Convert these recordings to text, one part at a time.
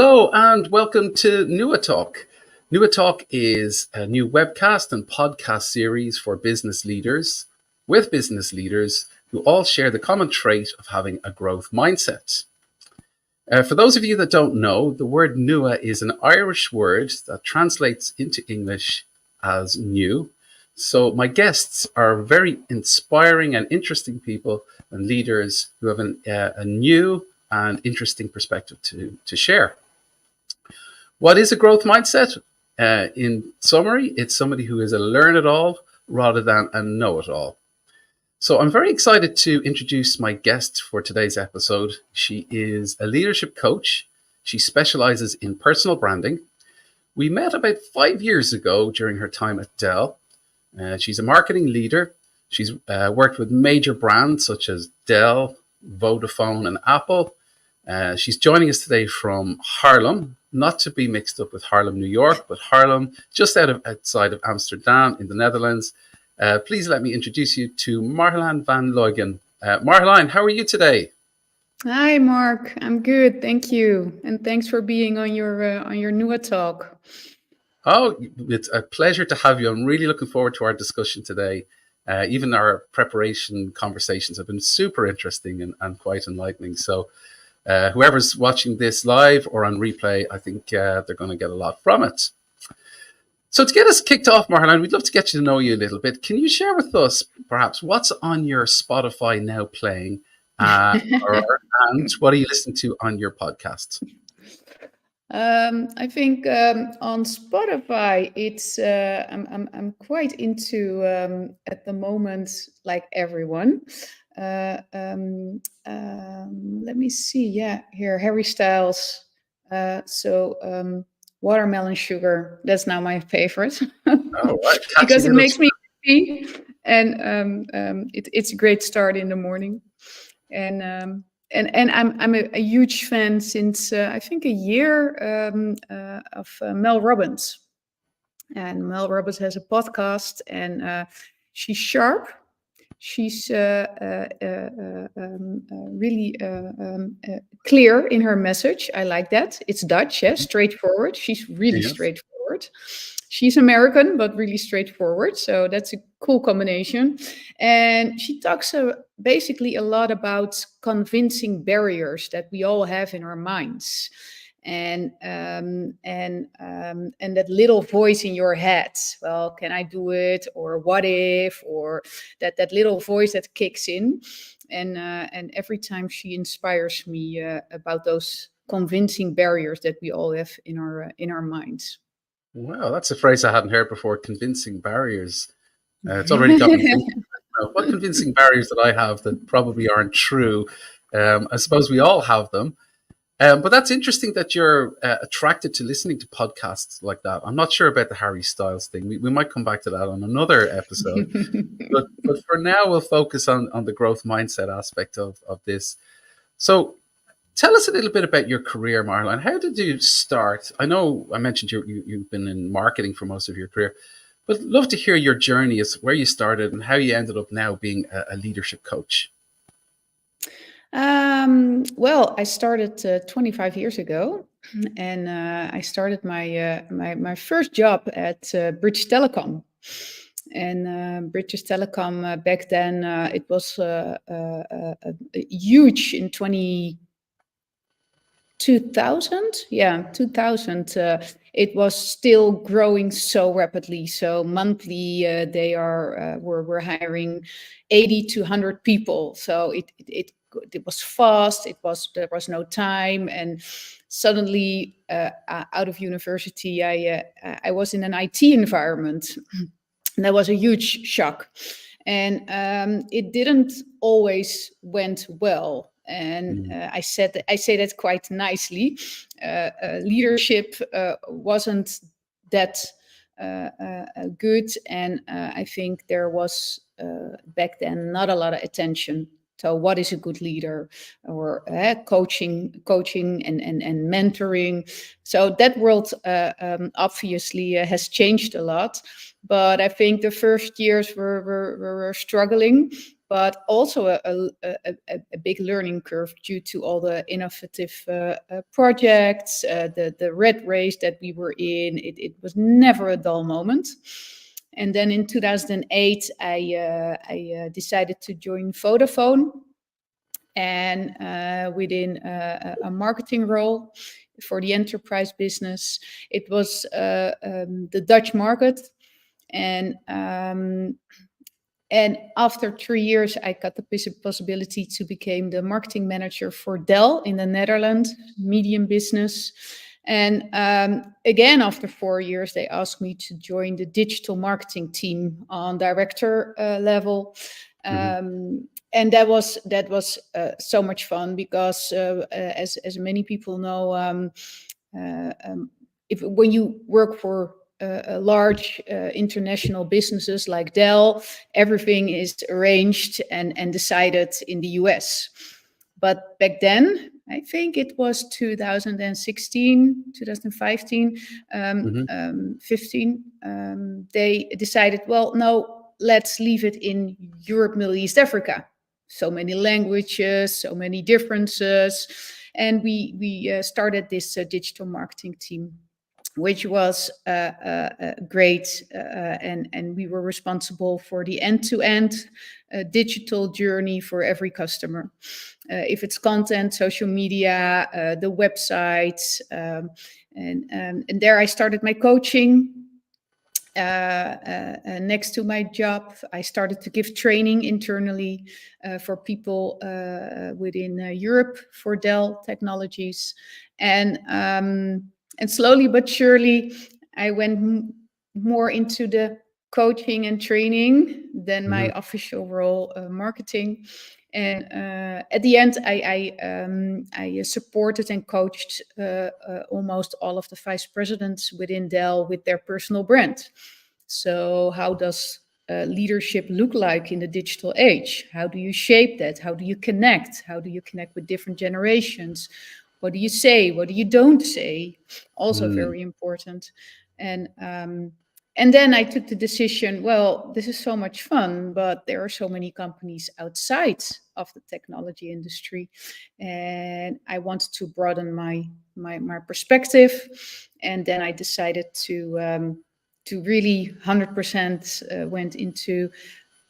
Hello and welcome to Nua Talk. Nua Talk is a new webcast and podcast series for business leaders with business leaders who all share the common trait of having a growth mindset. For those of you that don't know, the word Nua is an Irish word that translates into English as new. So my guests are very inspiring and interesting people and leaders who have a new and interesting perspective to share. What is a growth mindset? In summary, it's somebody who is a learn-it-all rather than a know-it-all. So I'm very excited to introduce my guest for today's episode. She is a leadership coach. She specializes in personal branding. We met about 5 years ago during her time at Dell. She's a marketing leader. She's worked with major brands such as Dell, Vodafone, and Apple. She's joining us today from Haarlem, not to be mixed up with Harlem, New York, but Haarlem, just outside of Amsterdam in the Netherlands. Please let me introduce you to Marjolein van Looijen. Marjolein, how are you today? Hi, Mark. I'm good, thank you, and thanks for being on your Nua Talk. Oh, it's a pleasure to have you. I'm really looking forward to our discussion today. Even our preparation conversations have been super interesting and quite enlightening. So whoever's watching this live or on replay, I think they're going to get a lot from it. So to get us kicked off, Marjolein, we'd love to get you to know you a little bit. Can you share with us perhaps what's on your Spotify now playing, and what are you listening to on your podcast? I think on Spotify, it's I'm quite into at the moment, like everyone. Let me see. Yeah, here Harry Styles. Watermelon Sugar. That's now my favorite Oh, right. because it makes me happy, and it's a great start in the morning. And I'm a huge fan since I think a year of Mel Robbins. And Mel Robbins has a podcast, and she's sharp. She's really clear in her message. I like that. It's Dutch, yeah, straightforward. She's really straightforward. She's American, but really straightforward. So that's a cool combination. And she talks basically a lot about convincing barriers that we all have in our minds. And that little voice in your head, well, can I do it, or what if, or that little voice that kicks in, and every time she inspires me about those convincing barriers that we all have in our minds. Wow, that's a phrase I hadn't heard before. Convincing barriers. It's already got me thinking. What convincing barriers that I have that probably aren't true? I suppose we all have them. But that's interesting that you're attracted to listening to podcasts like that. I'm not sure about the Harry Styles thing. We might come back to that on another episode. but for now, we'll focus on the growth mindset aspect of this. So tell us a little bit about your career, Marjolein. How did you start? I know I mentioned you've been in marketing for most of your career, but love to hear your journey as where you started and how you ended up now being a leadership coach. Well, I started 25 years ago, and I started my first job at British Telecom. And British Telecom back then, it was huge in 2000. Yeah, 2000. It was still growing so rapidly. So monthly, they were hiring 80 to 100 people. So it was fast. There was no time, and suddenly out of university, I was in an IT environment. And that was a huge shock, and it didn't always went well. And I say that quite nicely. Leadership wasn't that good, and I think there was back then not a lot of attention. So what is a good leader, or coaching and mentoring? So that world obviously has changed a lot. But I think the first years were struggling. but also a big learning curve due to all the innovative projects, the red race that we were in. It was never a dull moment. And then in 2008, I decided to join Vodafone, and within a marketing role for the enterprise business. It was the Dutch market, and after 3 years, I got the possibility to become the marketing manager for Dell in the Netherlands, medium business. And again, after 4 years, they asked me to join the digital marketing team on director level. And that was so much fun because, as many people know, when you work for large international businesses like Dell, everything is arranged and decided in the US. But back then, I think it was 2016, 2015, 15, they decided, well, no, let's leave it in Europe, Middle East, Africa. So many languages, so many differences. And we started this digital marketing team, which was great. And we were responsible for the end-to-end digital journey for every customer. If it's content, social media, the websites, and there I started my coaching. Next to my job, I started to give training internally for people within Europe for Dell Technologies, and slowly but surely, I went more into the coaching and training than my official role, marketing. And at the end, I supported and coached almost all of the vice presidents within Dell with their personal brand. So how does leadership look like in the digital age? How do you shape that? How do you connect? How do you connect with different generations? What do you say? What do you don't say? Also very important. And then I took the decision, well, this is so much fun, but there are so many companies outside of the technology industry. And I wanted to broaden my perspective. And then I decided to really 100% went into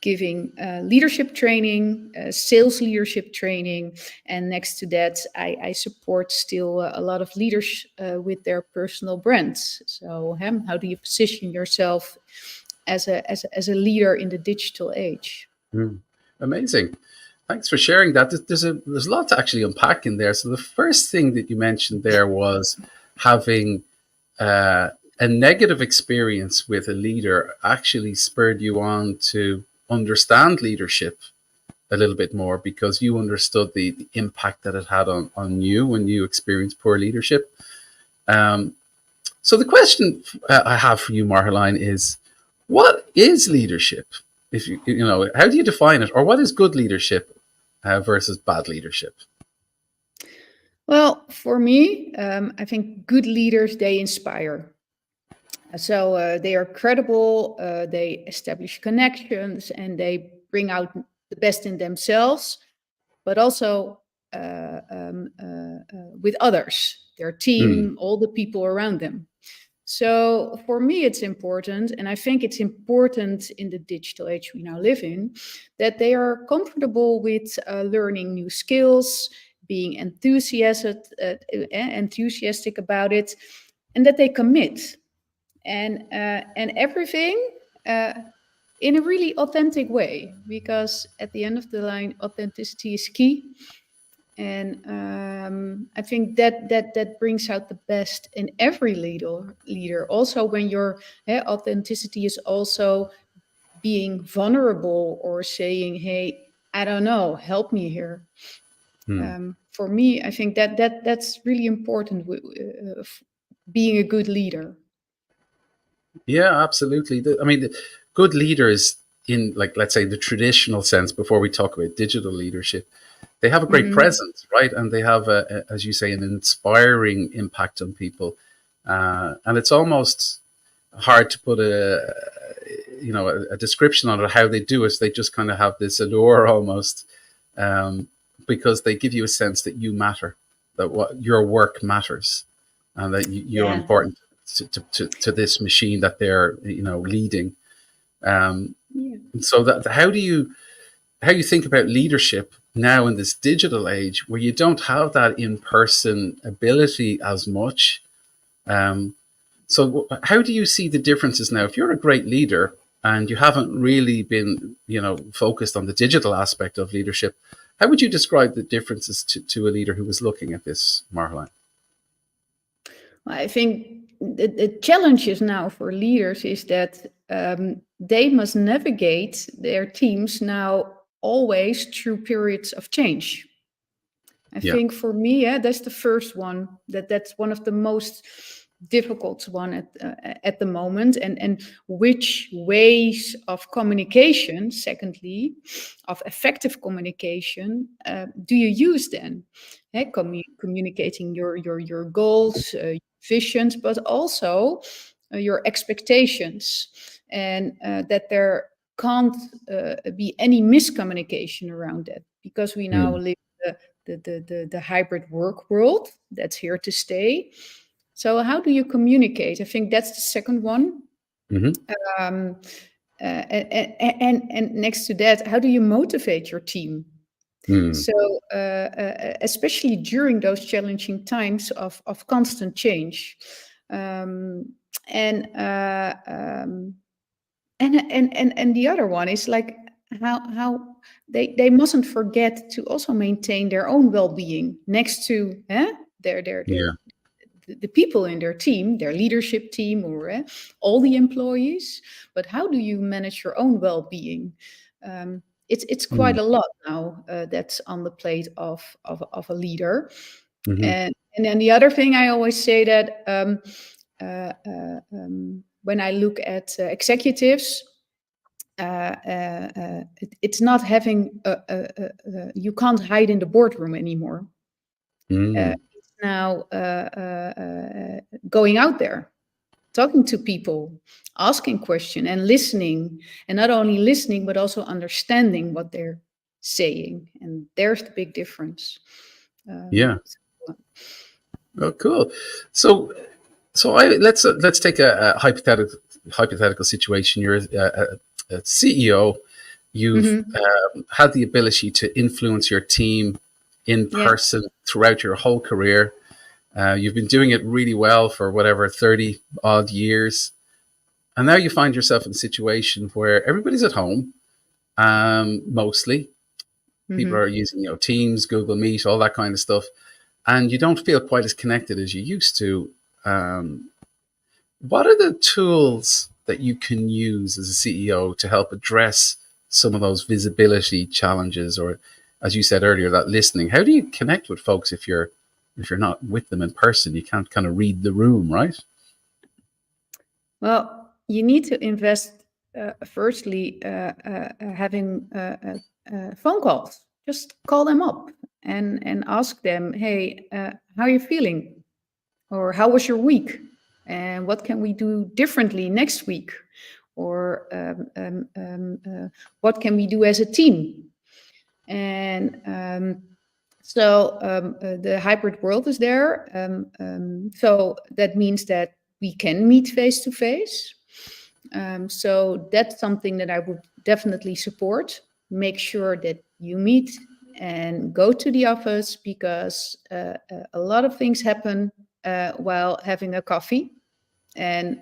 giving leadership training, sales leadership training. And next to that, I support still a lot of leaders with their personal brands. So how do you position yourself as a leader in the digital age? Amazing. Thanks for sharing that. There's a lot to actually unpack in there. So the first thing that you mentioned there was having a negative experience with a leader actually spurred you on to understand leadership a little bit more, because you understood the impact that it had on you when you experienced poor leadership. So the question I have for you, Marjolein, is what is leadership? If you know, how do you define it, or what is good leadership versus bad leadership? Well, for me, I think good leaders, they inspire. So they are credible, they establish connections, and they bring out the best in themselves, but also with others, their team, all the people around them. So for me, it's important, and I think it's important in the digital age we now live in, that they are comfortable with learning new skills, being enthusiastic about it, and that they commit. And everything in a really authentic way, because at the end of the line, authenticity is key. And I think that brings out the best in every leader. Also, when your authenticity is also being vulnerable or saying, "Hey, I don't know, help me here." For me, I think that's really important. Being a good leader. Yeah, absolutely. I mean, the good leaders in, like, let's say, the traditional sense, before we talk about digital leadership, they have a great presence, right? And they have, as you say, an inspiring impact on people. And it's almost hard to put a description on it, how they do it. They just kind of have this allure almost, because they give you a sense that you matter, that what your work matters, and that you're Yeah. important to this machine that they're leading. Yeah. So that how you think about leadership now in this digital age where you don't have that in-person ability as much. So how do you see the differences now? If you're a great leader and you haven't really been, focused on the digital aspect of leadership, how would you describe the differences to a leader who was looking at this, Marjolein? I think the challenges now for leaders is that they must navigate their teams now always through periods of change. I Yeah. think for me, that's the first one. That's one of the most difficult one at the moment. And which ways of communication, secondly, of effective communication, do you use then? Communicating your goals, visions, but also your expectations, and that there can't be any miscommunication around that, because we now Mm. live the hybrid work world that's here to stay. So how do you communicate? I think that's the second one. Hmm. Um, and next to that, how do you motivate your team? Mm. So especially during those challenging times of constant change, um, and, uh, um, and the other one is like how they mustn't forget to also maintain their own well-being next to Yeah. the people in their team, their leadership team, or all the employees. But how do you manage your own well-being? It's Mm. quite a lot now that's on the plate of a leader. Hmm. And then the other thing I always say that when I look at executives, it's not having you can't hide in the boardroom anymore. Mm. It's now going out there, talking to people, asking questions, and listening, and not only listening but also understanding what they're saying. And there's the big difference. Yeah. So, Oh, cool. So, let's take a hypothetical situation. You're a CEO. You've mhm, had the ability to influence your team in yeah, person throughout your whole career. You've been doing it really well for whatever 30 odd years, and now you find yourself in a situation where everybody's at home. Mostly, people are mhm. using Teams, Google Meet, all that kind of stuff, and you don't feel quite as connected as you used to. Um, What are the tools that you can use as a CEO to help address some of those visibility challenges, or, as you said earlier, that listening? How do you connect with folks if you're not with them in person? You can't kind of read the room, right? Well, you need to invest firstly having phone calls. Just call them up and ask them, hey, how are you feeling? Or how was your week? And what can we do differently next week? Or what can we do as a team? And the hybrid world is there. So that means that we can meet face to face. So that's something that I would definitely support. Make sure that you meet and go to the office, because a lot of things happen while having a coffee, and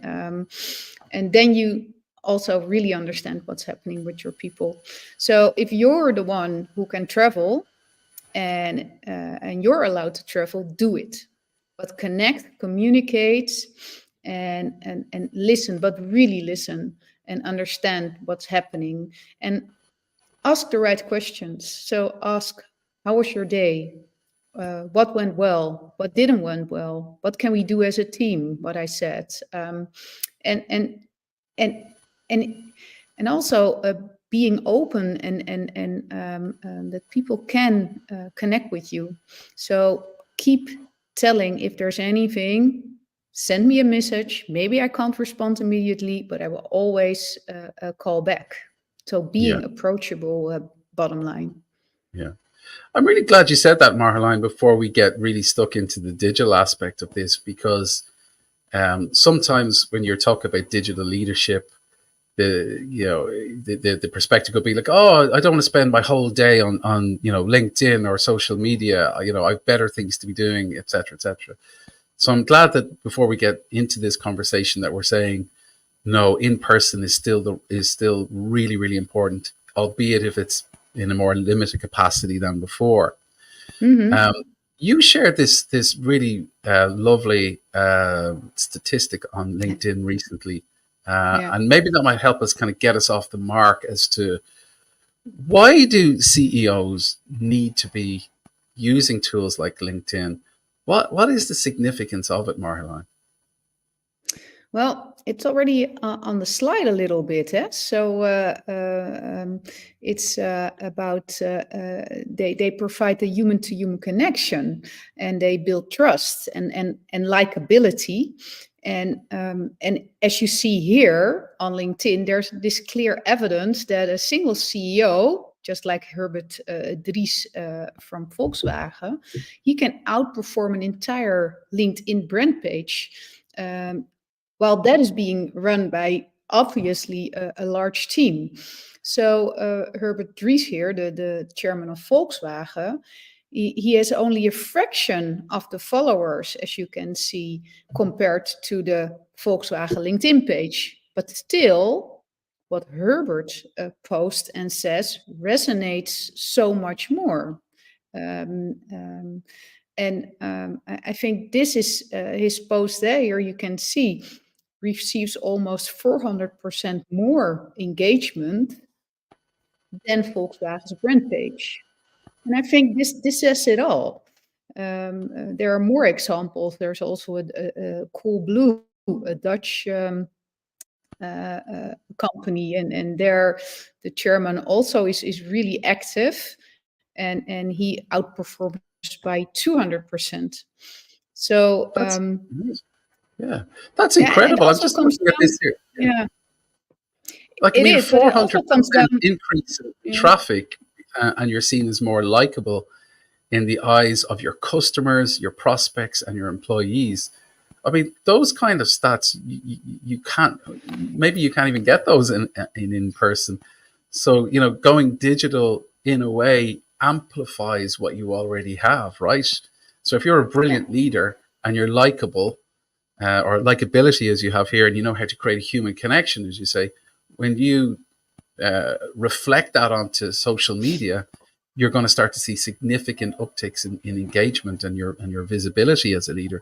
then you also really understand what's happening with your people. So if you're the one who can travel and you're allowed to travel, do it. But connect, communicate, and listen, but really listen and understand what's happening, and ask the right questions. So ask, how was your day? What went well? What didn't went well? What can we do as a team? What I said, and and and and and also being open and that people can connect with you. So keep telling if there's anything, send me a message. Maybe I can't respond immediately, but I will always call back. So Yeah. being approachable, bottom line. Yeah. I'm really glad you said that, Marjolein, before we get really stuck into the digital aspect of this, because sometimes when you're talking about digital leadership, the perspective could be like, oh, I don't want to spend my whole day on LinkedIn or social media. I've better things to be doing, etc., etc. So I'm glad that before we get into this conversation that we're saying no, in person is still really, really important, albeit if it's in a more limited capacity than before. Mm-hmm. Um, you shared this really lovely statistic on LinkedIn recently, Yeah. and maybe that might help us kind of get us off the mark as to why do CEOs need to be using tools like LinkedIn? What is the significance of it, Marjolein? Well, it's already on the slide a little bit. So it's about they provide the human to human connection, and they build trust and likability. And as you see here on LinkedIn, there's this clear evidence that a single CEO, just like Herbert Dries from Volkswagen, he can outperform an entire LinkedIn brand page. While that is being run by obviously a large team. So Herbert Dries here, the chairman of Volkswagen, he has only a fraction of the followers, as you can see, compared to the Volkswagen LinkedIn page. But still, what Herbert posts and says resonates so much more. Um, um, I think this is his post there. Here you can see receives almost 400% more engagement than Volkswagen's brand page. And I think this says it all. There are more examples. There's also a Coolblue, a Dutch company, and there the chairman also is really active, and he outperforms by 200%. So That's amazing. Yeah, that's yeah, and it incredible. I'm also just comes looking at down. this here. Yeah, Like, I it mean, a is, but it also comes 400% down. increase in Yeah. traffic, and you're seen as more likable in the eyes of your customers, your prospects, and your employees. I mean, those kind of stats, you can't, maybe you can't even get those in person. So, going digital in a way amplifies what you already have, right? So if you're a Yeah. brilliant leader and you're likable, or likability as you have here, and you know how to create a human connection, as you say, when you reflect that onto social media, you're going to start to see significant upticks in engagement and your visibility as a leader.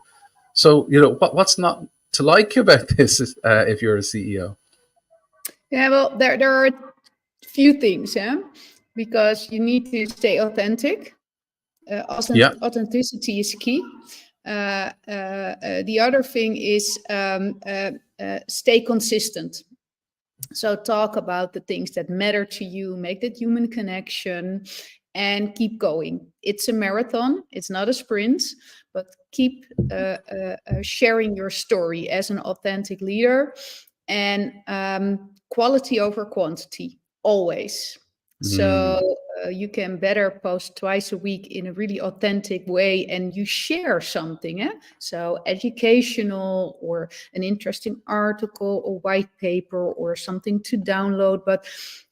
So, what's not to like about this if you're a CEO? Yeah, well, there are a few things, yeah, because you need to stay authentic. Yeah. Authenticity is key. The other thing is stay consistent. So talk about the things that matter to you, make that human connection, and keep going. It's a marathon, it's not a sprint, but keep sharing your story as an authentic leader, and quality over quantity, always. So Mm. you can better post twice a week in a really authentic way, and you share something. So educational, or an interesting article or white paper or something to download. But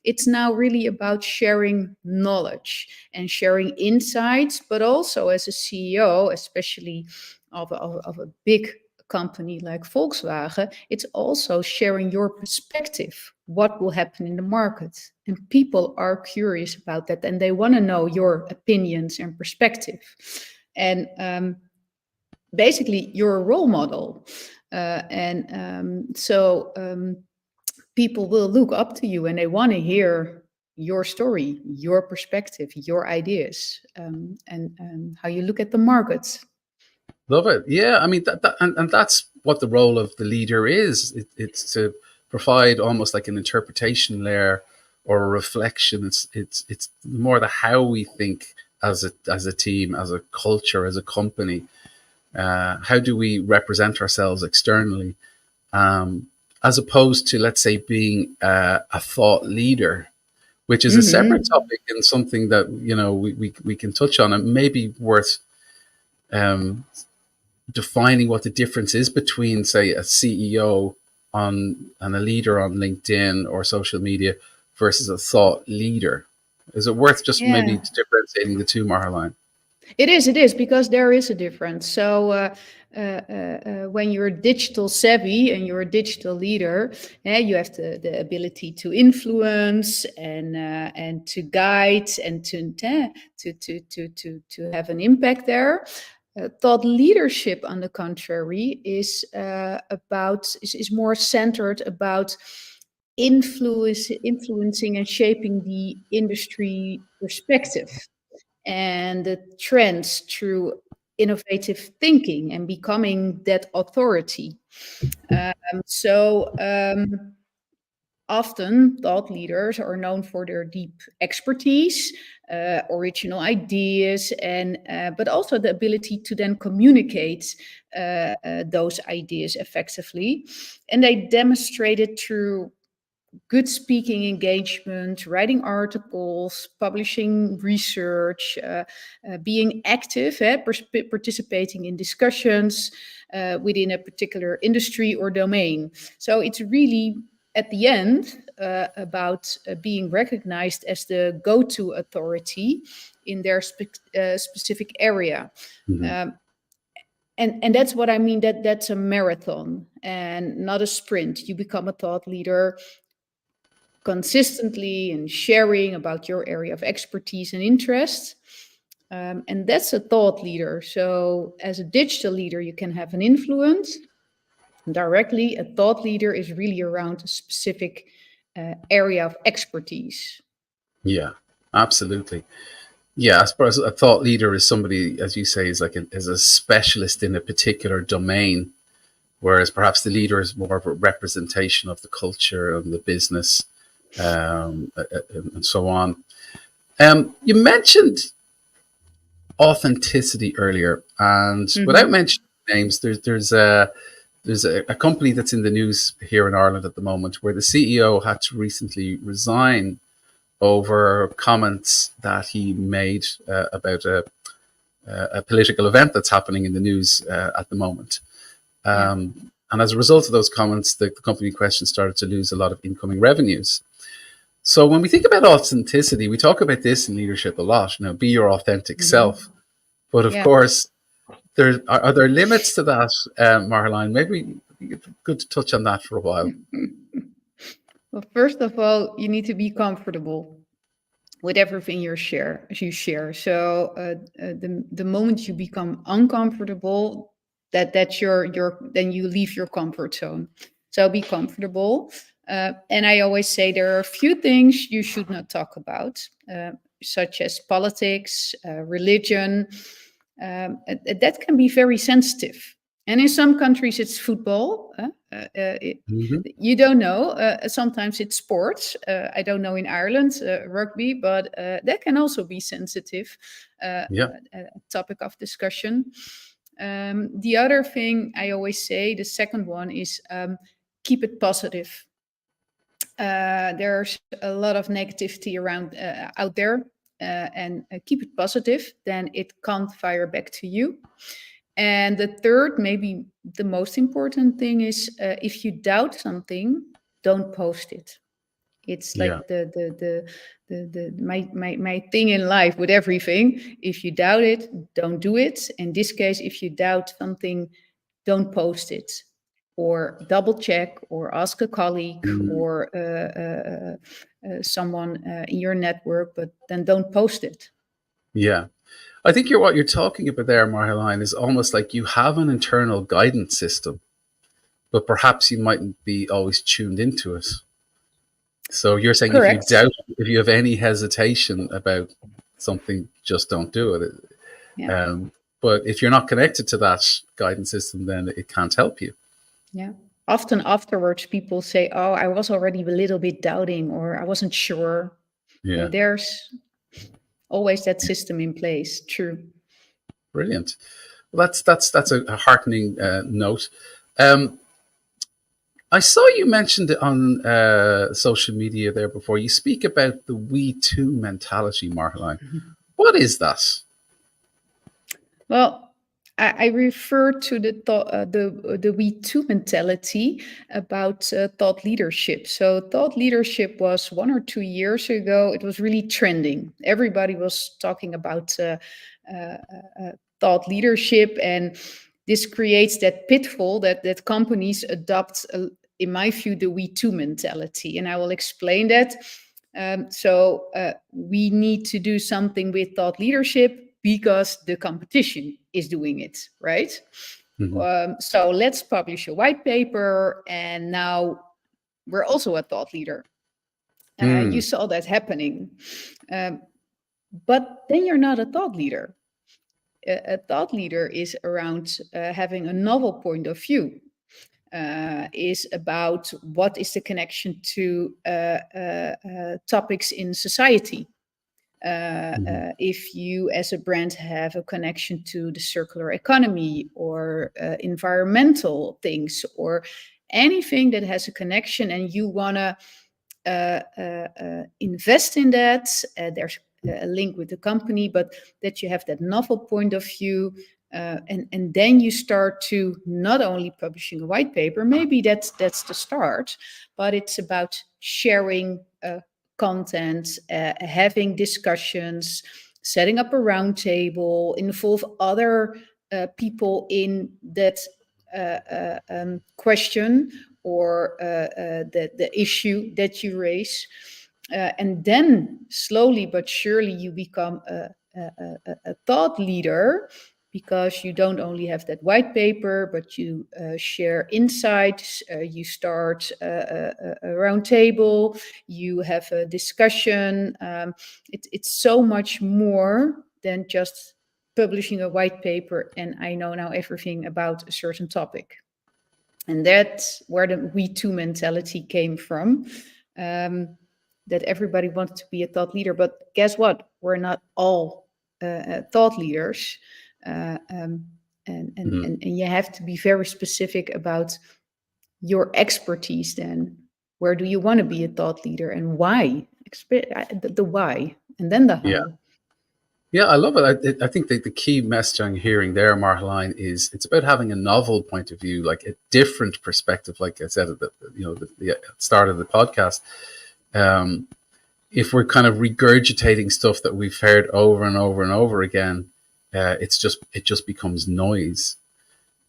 it's now really about sharing knowledge and sharing insights, but also as a CEO, especially of a big company like Volkswagen, it's also sharing your perspective, what will happen in the market. And people are curious about that, and they want to know your opinions and perspective. And basically, you're a role model. So people will look up to you, and they want to hear your story, your perspective, your ideas, and how you look at the markets. Love it. Yeah, I mean and that's what the role of the leader is. It's to provide almost like an interpretation layer or a reflection. It's more the how we think as a team, as a culture, as a company. How do we represent ourselves externally, as opposed to, let's say, being a thought leader, which is a separate Hmm. topic and something that we can touch on. It may be worth um, defining what the difference is between, say, a CEO on and a leader on LinkedIn or social media versus a thought leader. Is it worth just maybe Yeah. differentiating the two, Marline? It is because there is a difference. So when you're digital savvy and you're a digital leader, you have the ability to influence and to guide and to have an impact there. Thought leadership, on the contrary, is more centered about influencing and shaping the industry perspective and the trends through innovative thinking and becoming that authority. So often thought leaders are known for their deep expertise, original ideas, and but also the ability to then communicate those ideas effectively. And they demonstrate it through good speaking engagement, writing articles, publishing research, being active, participating in discussions within a particular industry or domain. So it's really, at the end, about being recognized as the go-to authority in their specific area. Mm-hmm. Um, and that's what I mean, that's a marathon and not a sprint. You become a thought leader consistently and sharing about your area of expertise and interest. And that's a thought leader. So, as a digital leader, you can have an influence directly. A thought leader is really around a specific area of expertise. Yeah, absolutely. Yeah, I suppose a thought leader is somebody, as you say, is a specialist in a particular domain, whereas perhaps the leader is more of a representation of the culture and the business, and so on. You mentioned authenticity earlier, and without Hmm. mentioning names, there's a company that's in the news here in Ireland at the moment where the CEO had to recently resign over comments that he made about a political event that's happening in the news at the moment. Yeah. And as a result of those comments, the company in question started to lose a lot of incoming revenues. So when we think about authenticity, we talk about this in leadership a lot. Be your authentic self. Hmm. But of Yeah. course, are there limits to that, Marline? Maybe good to touch on that for a while. Well, first of all, you need to be comfortable with everything you share. So the moment you become uncomfortable, that's your then you leave your comfort zone. So be comfortable. And I always say there are a few things you should not talk about, such as politics, religion. That can be very sensitive. And in some countries, it's football. Hmm. You don't know. Sometimes it's sports. I don't know in Ireland, rugby, but that can also be sensitive, Yeah. topic of discussion. The other thing I always say, the second one is keep it positive. There's a lot of negativity around out there, and keep it positive. Then it can't fire back to you. And the third, maybe the most important thing is if you doubt something, don't post it. It's Yeah. like my thing in life with everything. If you doubt it, don't do it. In this case, if you doubt something, don't post it, or double check, or ask a colleague Mm, or someone in your network, but then don't post it. yeah. I think what you're talking about there, Marline, is almost like you have an internal guidance system, but perhaps you mightn't be always tuned into it. So you're saying if you Correct. doubt, if you have any hesitation about something, just don't do it. Yeah. Um, but if you're not connected to that guidance system, then it can't help you. Yeah. Often afterwards, people say, "Oh, I was already a little bit doubting, or I wasn't sure." Yeah, There's always that system in place. True. brilliant. Well, that's a heartening note. Um, I saw you mentioned it on social media there before. You speak about the "we too" mentality, Marceline. What is that? Well, I refer to the we too mentality about thought leadership. So thought leadership was 1 or 2 years ago. It was really trending. Everybody was talking about uh, thought leadership, and this creates that pitfall that companies adopt. In my view, the we too mentality, and I will explain that. We need to do something with thought leadership because the competition is doing it, right? Mhm. So let's publish a white paper, and now we're also a thought leader. You Mm, saw that happening. Um, but then you're not a thought leader. A thought leader is around having a novel point of view, is about what is the connection to topics in society. mhm. If you as a brand have a connection to the circular economy or environmental things or anything that has a connection and you want to invest in that, there's a link with the company, but that you have that novel point of view. And then you start to not only publishing a white paper, maybe that's the start, but it's about sharing content, having discussions, setting up a roundtable, involve other people in that question or the issue that you raise. And then slowly but surely you become a thought leader because you don't only have that white paper, but you share insights, you start a round table, you have a discussion. It's so much more than just publishing a white paper and I know now everything about a certain topic. And that's where the we too mentality came from. That everybody wanted to be a thought leader, but guess what? We're not all thought leaders, uh, um, Mhm. and you have to be very specific about your expertise. Then, where do you want to be a thought leader, and why? The why, and then the Yeah. how. Yeah, I love it. I think the key message I'm hearing there, Marceline, is it's about having a novel point of view, like a different perspective. Like I said at the start of the podcast, um, if we're kind of regurgitating stuff that we've heard over and over and over again, it just becomes noise.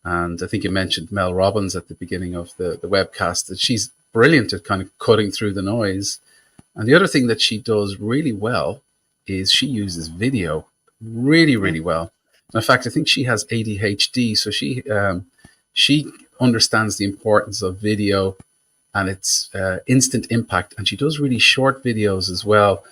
And I think you mentioned Mel Robbins at the beginning of the webcast that she's brilliant at kind of cutting through the noise. And the other thing that she does really well is she uses video really, Yeah. really well. In fact, I think she has ADHD, so she understands the importance of video and its instant impact. And she does really short videos as well,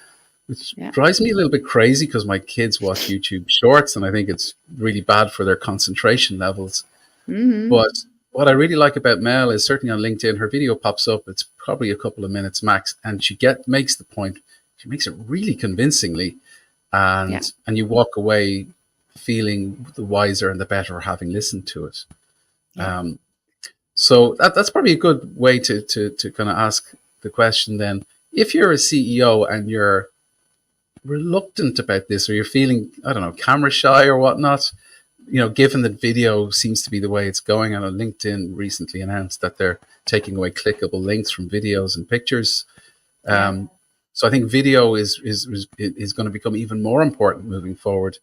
which Yeah. drives me a little bit crazy because my kids watch YouTube Shorts, and I think it's really bad for their concentration levels. Hmm. But what I really like about Mel is certainly on LinkedIn, her video pops up. It's probably a couple of minutes max, and she makes the point. She makes it really convincingly, Yeah. and you walk away feeling the wiser and the better having listened to it. Yeah. Um, so that's probably a good way to kind of ask the question then. If you're a CEO and you're reluctant about this, or you're feeling, I don't know, camera shy or whatnot, given that video seems to be the way it's going, and LinkedIn recently announced that they're taking away clickable links from videos and pictures. Yeah. Um, so I think video is going to become even more important moving forward.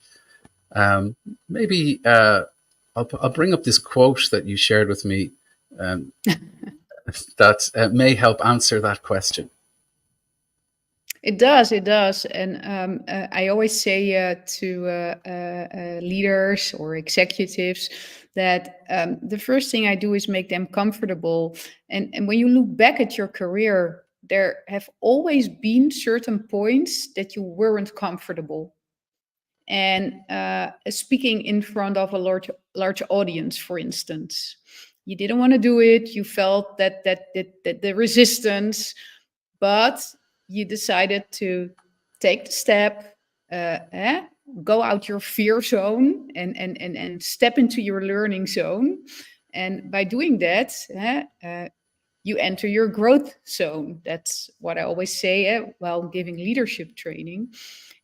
Maybe I'll bring up this quote that you shared with me um, that may help answer that question. It does. And I always say to leaders or executives that the first thing I do is make them comfortable. And when you look back at your career, there have always been certain points that you weren't comfortable. And speaking in front of a large audience, for instance, you didn't want to do it. You felt that the resistance, but you decided to take the step, go out your fear zone and step into your learning zone. And by doing that, you enter your growth zone. That's what I always say while giving leadership training.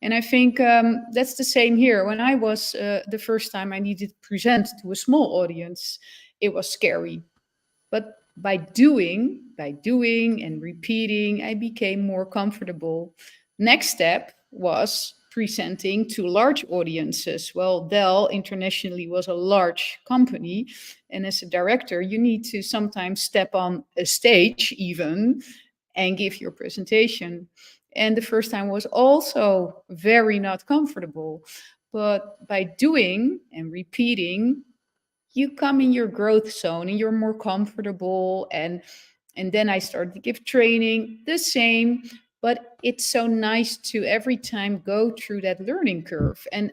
And I think that's the same here. When I was the first time I needed to present to a small audience, it was scary. But by doing and repeating, I became more comfortable. Next step was presenting to large audiences. Well, Dell internationally was a large company. And as a director, you need to sometimes step on a stage even and give your presentation. And the first time was also very not comfortable. But by doing and repeating, you come in your growth zone and you're more comfortable. And then I started to give training, the same. But it's so nice to every time go through that learning curve. And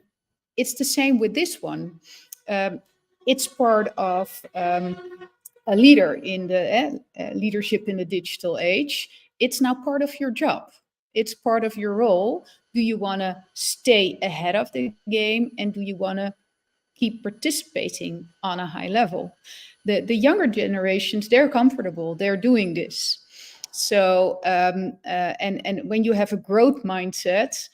it's the same with this one. It's part of a leader in the leadership in the digital age. It's now part of your job. It's part of your role. Do you want to stay ahead of the game, and do you want to keep participating on a high level? The younger generations, they're comfortable, they're doing this. So and when you have a growth mindset,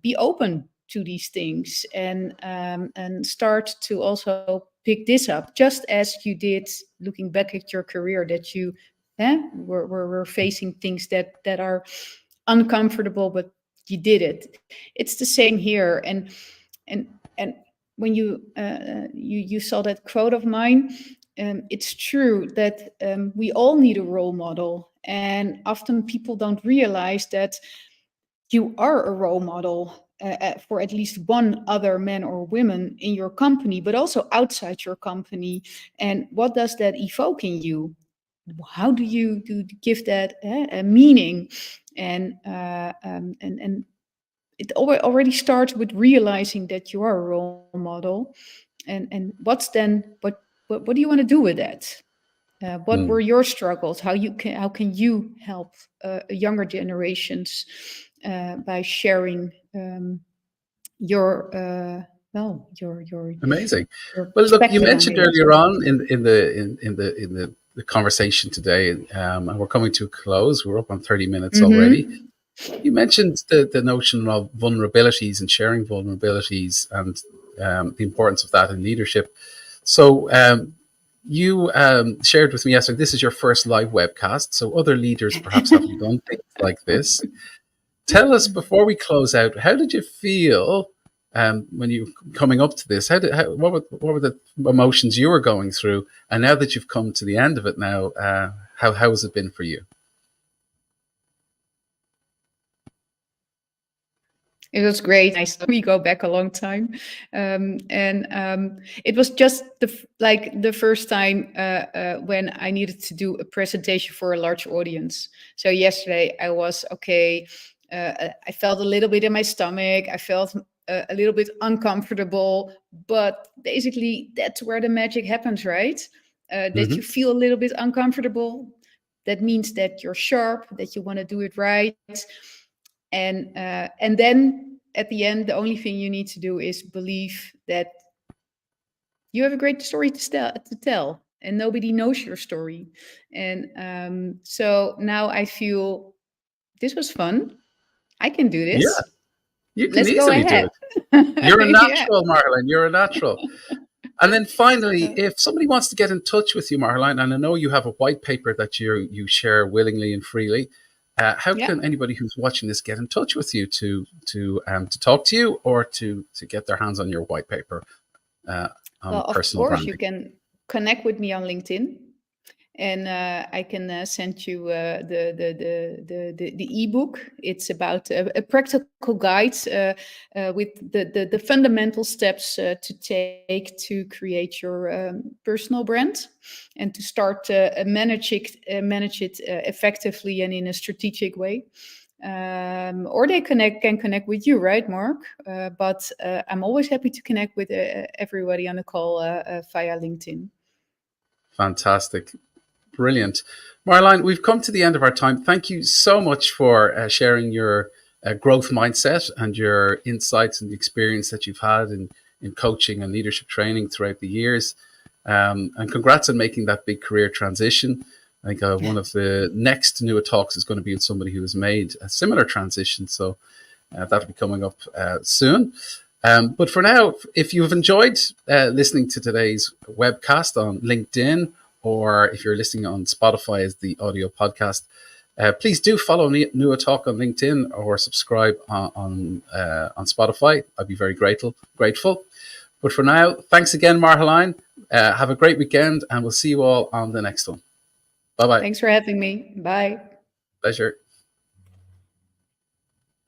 be open to these things, and start to also pick this up, just as you did looking back at your career, that you were facing things that are uncomfortable, but you did it. It's the same here. And when you saw that quote of mine, it's true that we all need a role model, and often people don't realize that you are a role model for at least one other man or woman in your company, but also outside your company. And what does that evoke in you? How do you give that a meaning? And it already starts with realizing that you are a role model. And what's then what do you want to do with that? What were your struggles? How can you help younger generations by sharing your Amazing. your Well, look, you perspective on mentioned it? earlier on in the conversation today, and we're coming to a close. We're up on 30 minutes already. Mm-hmm. You mentioned the notion of vulnerabilities and sharing vulnerabilities, and the importance of that in leadership. So you shared with me yesterday, this is your first live webcast. So other leaders perhaps haven't done things like this. Tell us, before we close out, how did you feel when you coming up to this? What were the emotions you were going through? And now that you've come to the end of it now, how has it been for you? It was great. We go back a long time, and it was just the first time when I needed to do a presentation for a large audience. So yesterday I was okay. I felt a little bit in my stomach. I felt a little bit uncomfortable, but basically that's where the magic happens, right? That you Mm-hmm. feel a little bit uncomfortable. That means that you're sharp, that you want to do it right. And then at the end, the only thing you need to do is believe that you have a great story to tell, and nobody knows your story. And so now I feel this was fun. I can do Yeah, this. you can Let's go easily do ahead. it. You're a Yeah. natural, Marlene. You're a natural. And then finally, if somebody wants to get in touch with you, Marlene, and I know you have a white paper that you share willingly and freely, how Yeah. can anybody who's watching this get in touch with you to talk to you, or to get their hands on your white paper on Well, of personal course, you branding? can connect with me on LinkedIn, and I can send you the ebook. It's about a practical guide with the fundamental steps to take to create your personal brand, and to start manage it effectively and in a strategic way. Or they can connect with you, right, Mark? But I'm always happy to connect with everybody on the call via LinkedIn. Fantastic. Brilliant. Marlene, we've come to the end of our time. Thank you so much for sharing your growth mindset and your insights and the experience that you've had in coaching and leadership training throughout the years. And congrats on making that big career transition. I think one of the next NUA talks is going to be with somebody who has made a similar transition. So that'll be coming up soon. But for now, if you've enjoyed listening to today's webcast on LinkedIn, or if you're listening on Spotify as the audio podcast, please do follow NUA Talk on LinkedIn or subscribe on Spotify. I'd be very grateful. But for now, thanks again, Marjolein. Have a great weekend, and we'll see you all on the next one. Bye-bye. Thanks for having me. Bye. Pleasure.